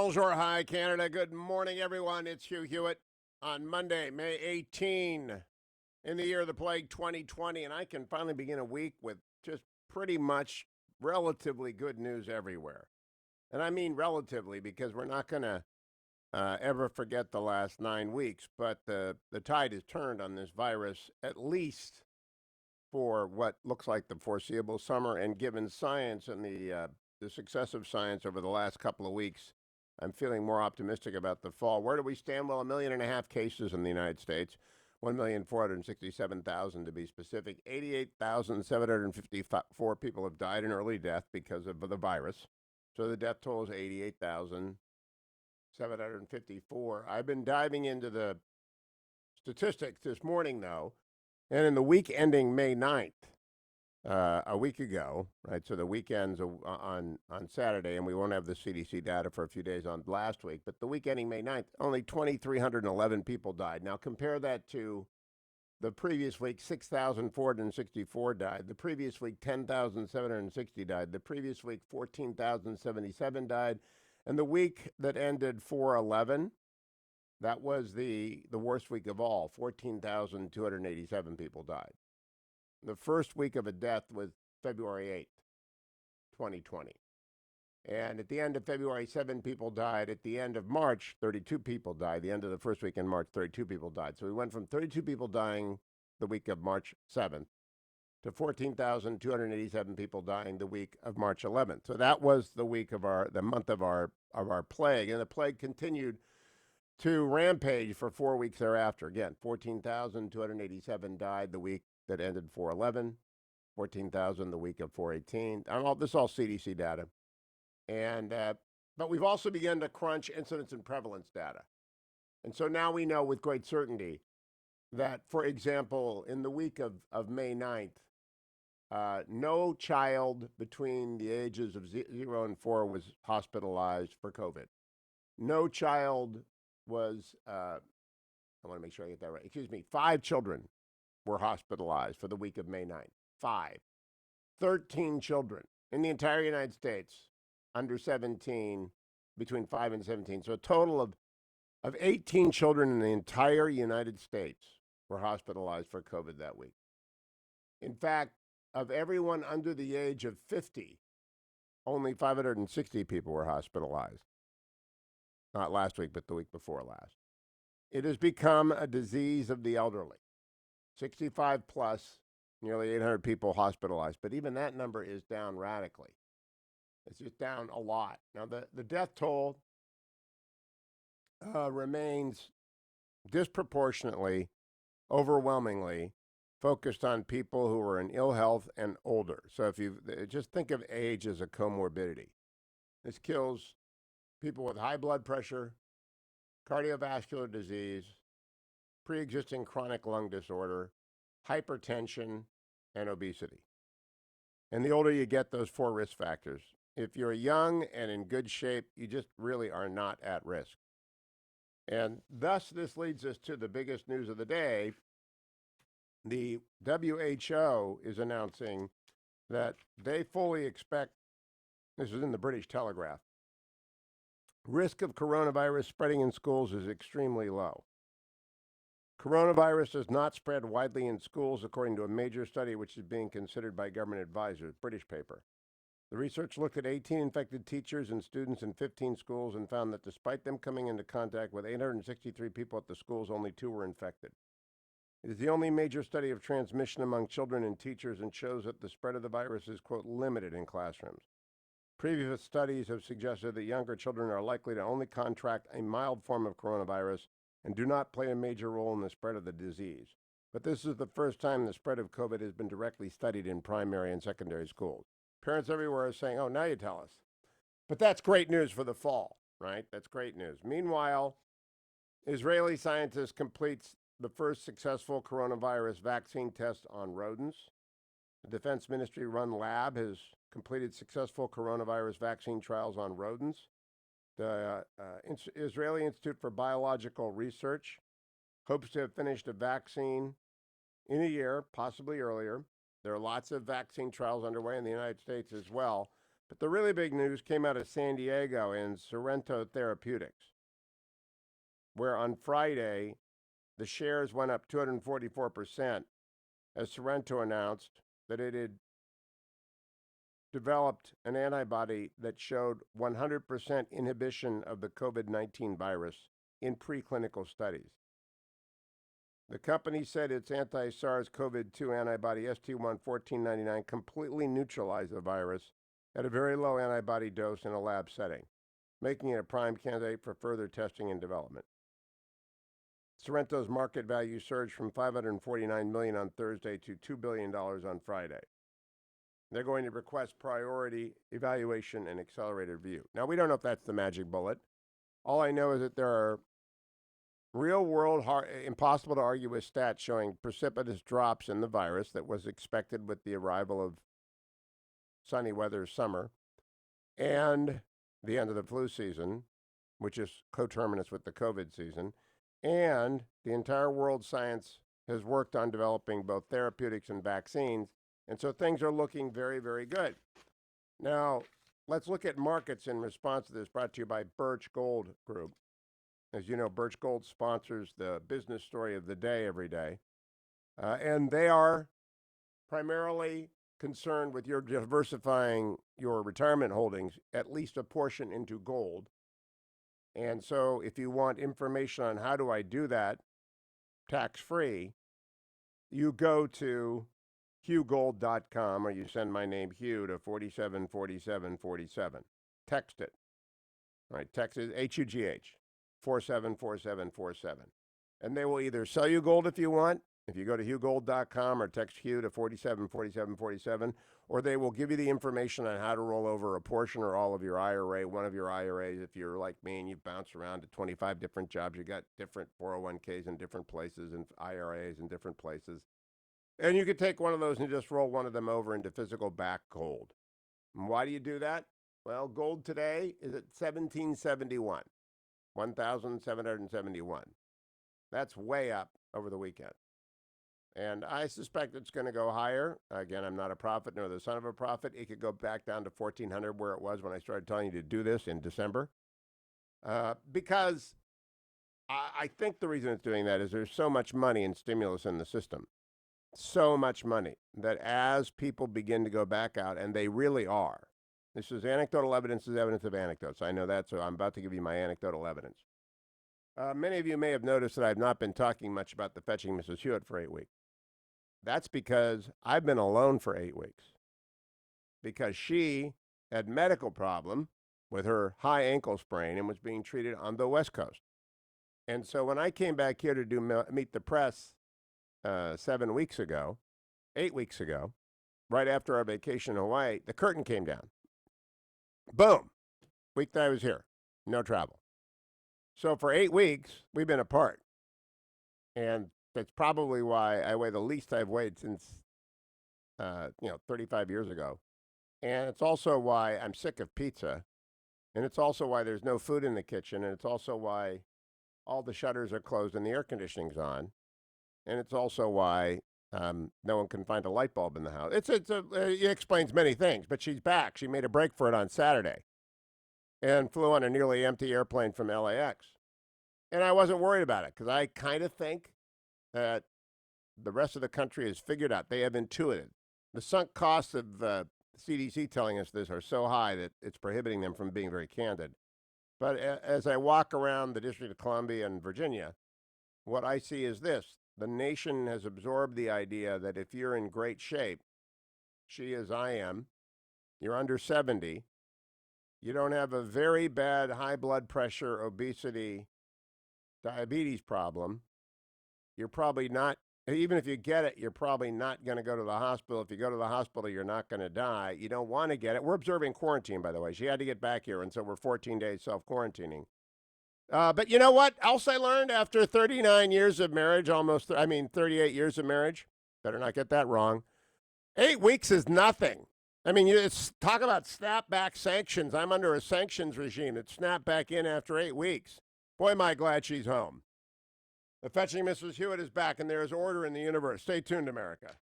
Bonjour, hi, Canada. Good morning, everyone. It's Hugh Hewitt on Monday, May 18, in the year of the plague 2020. And I can finally begin a week with just pretty much relatively good news everywhere. And I mean relatively because we're not going to ever forget the last 9 weeks. But the tide has turned on this virus, at least for what looks like the foreseeable summer. And given science and the success of science over the last couple of weeks, I'm feeling more optimistic about the fall. Where do we stand? Well, 1.5 million cases in the United States, 1,467,000 to be specific. 88,754 people have died in early death because of the virus. So the death toll is 88,754. I've been diving into the statistics this morning, though, and in the week ending May 9th, a week ago, right? So the weekend's on Saturday, and we won't have the CDC data for a few days on last week. But the week ending May 9th, only 2,311 people died. Now compare that to the previous week, 6,464 died. The previous week, 10,760 died. The previous week, 14,077 died. And the week that ended 4/11, that was the worst week of all. 14,287 people died. The first week of a death was February 8th, 2020. And at the end of February, 7 people died. At the end of March, 32 people died. The end of the first week in March, 32 people died. So we went from 32 people dying the week of March 7th to 14,287 people dying the week of March 11th. So that was the week of the month of our plague. And the plague continued to rampage for 4 weeks thereafter. Again, 14,287 died the week that ended 4/11, 14,000 the week of 4/18. This is all CDC data. And but we've also begun to crunch incidence and prevalence data. And so now we know with great certainty that, for example, in the week of May 9th, no child between the ages of 0 and 4 was hospitalized for COVID. No child was, I want to make sure I get that right. Excuse me, 5 children were hospitalized for the week of May 9th. 5. 13 children in the entire United States under 17, between 5 and 17. So a total of 18 children in the entire United States were hospitalized for COVID that week. In fact, of everyone under the age of 50, only 560 people were hospitalized. Not last week, but the week before last. It has become a disease of the elderly. 65 plus, nearly 800 people hospitalized. But even that number is down radically. It's just down a lot. Now, the death toll remains disproportionately, overwhelmingly focused on people who are in ill health and older. So if you just think of age as a comorbidity, this kills people with high blood pressure, cardiovascular disease, pre-existing chronic lung disorder, hypertension, and obesity. And the older you get, those 4 risk factors. If you're young and in good shape, you just really are not at risk. And thus, this leads us to the biggest news of the day. The WHO is announcing that they fully expect, this is in the British Telegraph, risk of coronavirus spreading in schools is extremely low. Coronavirus does not spread widely in schools, according to a major study which is being considered by government advisors, British paper. The research looked at 18 infected teachers and students in 15 schools and found that despite them coming into contact with 863 people at the schools, only 2 were infected. It is the only major study of transmission among children and teachers and shows that the spread of the virus is, quote, limited in classrooms. Previous studies have suggested that younger children are likely to only contract a mild form of coronavirus and do not play a major role in the spread of the disease. But this is the first time the spread of COVID has been directly studied in primary and secondary schools. Parents everywhere are saying, oh, now you tell us. But that's great news for the fall, right? That's great news. Meanwhile, Israeli scientists complete the first successful coronavirus vaccine test on rodents. The Defense Ministry-run lab has completed successful coronavirus vaccine trials on rodents. The Israeli Institute for Biological Research hopes to have finished a vaccine in a year, possibly earlier. There are lots of vaccine trials underway in the United States as well. But the really big news came out of San Diego in Sorrento Therapeutics, where on Friday, the shares went up 244% as Sorrento announced that it had developed an antibody that showed 100% inhibition of the COVID-19 virus in preclinical studies. The company said its anti-SARS-CoV-2 antibody ST1-1499 completely neutralized the virus at a very low antibody dose in a lab setting, making it a prime candidate for further testing and development. Sorrento's market value surged from $549 million on Thursday to $2 billion on Friday. They're going to request priority evaluation and accelerated review. Now, we don't know if that's the magic bullet. All I know is that there are real-world, impossible to argue with stats showing precipitous drops in the virus that was expected with the arrival of sunny weather summer and the end of the flu season, which is coterminous with the COVID season, and the entire world science has worked on developing both therapeutics and vaccines, and so things are looking very, very good. Now, let's look at markets in response to this, brought to you by Birch Gold Group. As you know, Birch Gold sponsors the business story of the day every day, and they are primarily concerned with your diversifying your retirement holdings, at least a portion into gold. And so if you want information on how do I do that tax-free, you go to hughgold.com or you send my name, Hugh, to 474747. Text it. All right, text it, HUGH, 474747. And they will either sell you gold if you want, if you go to hughgold.com or text Hugh to 474747, or they will give you the information on how to roll over a portion or all of your IRA, one of your IRAs. If you're like me and you bounce around to 25 different jobs, you got different 401ks in different places and IRAs in different places. And you could take one of those and just roll one of them over into physical back gold. And why do you do that? Well, gold today is at 1771, 1,771. That's way up over the weekend. And I suspect it's going to go higher. Again, I'm not a prophet nor the son of a prophet. It could go back down to 1,400 where it was when I started telling you to do this in December. Because I think the reason it's doing that is there's so much money and stimulus in the system. So much money that as people begin to go back out, and they really are. This is anecdotal evidence is evidence of anecdotes. I know that, so I'm about to give you my anecdotal evidence. Many of you may have noticed that I've not been talking much about the Fetching Mrs. Hewitt for 8 weeks. That's because I've been alone for 8 weeks. Because she had medical problem with her high ankle sprain and was being treated on the West Coast. And so when I came back here to do Meet the Press 7 weeks ago, 8 weeks ago, right after our vacation in Hawaii, the curtain came down. Boom. Week that I was here. No travel. So for 8 weeks, we've been apart. And that's probably why I weigh the least I've weighed since, 35 years ago. And it's also why I'm sick of pizza. And it's also why there's no food in the kitchen. And it's also why all the shutters are closed and the air conditioning's on. And it's also why no one can find a light bulb in the house. It explains many things, but she's back. She made a break for it on Saturday and flew on a nearly empty airplane from LAX. And I wasn't worried about it because I kind of think that the rest of the country has figured out. They have intuited. The sunk costs of CDC telling us this are so high that it's prohibiting them from being very candid. But as I walk around the District of Columbia and Virginia, what I see is this. The nation has absorbed the idea that if you're in great shape, she as I am, you're under 70, you don't have a very bad high blood pressure, obesity, diabetes problem, you're probably not, even if you get it, you're probably not going to go to the hospital. If you go to the hospital, you're not going to die. You don't want to get it. We're observing quarantine, by the way. She had to get back here, and so we're 14 days self-quarantining. But you know what else I learned after 39 years of marriage, 38 years of marriage? Better not get that wrong. 8 weeks is nothing. I mean, it's talk about snapback sanctions. I'm under a sanctions regime. It snapped back in after 8 weeks. Boy, am I glad she's home. The Fetching Mrs. Hewitt is back, and there is order in the universe. Stay tuned, America.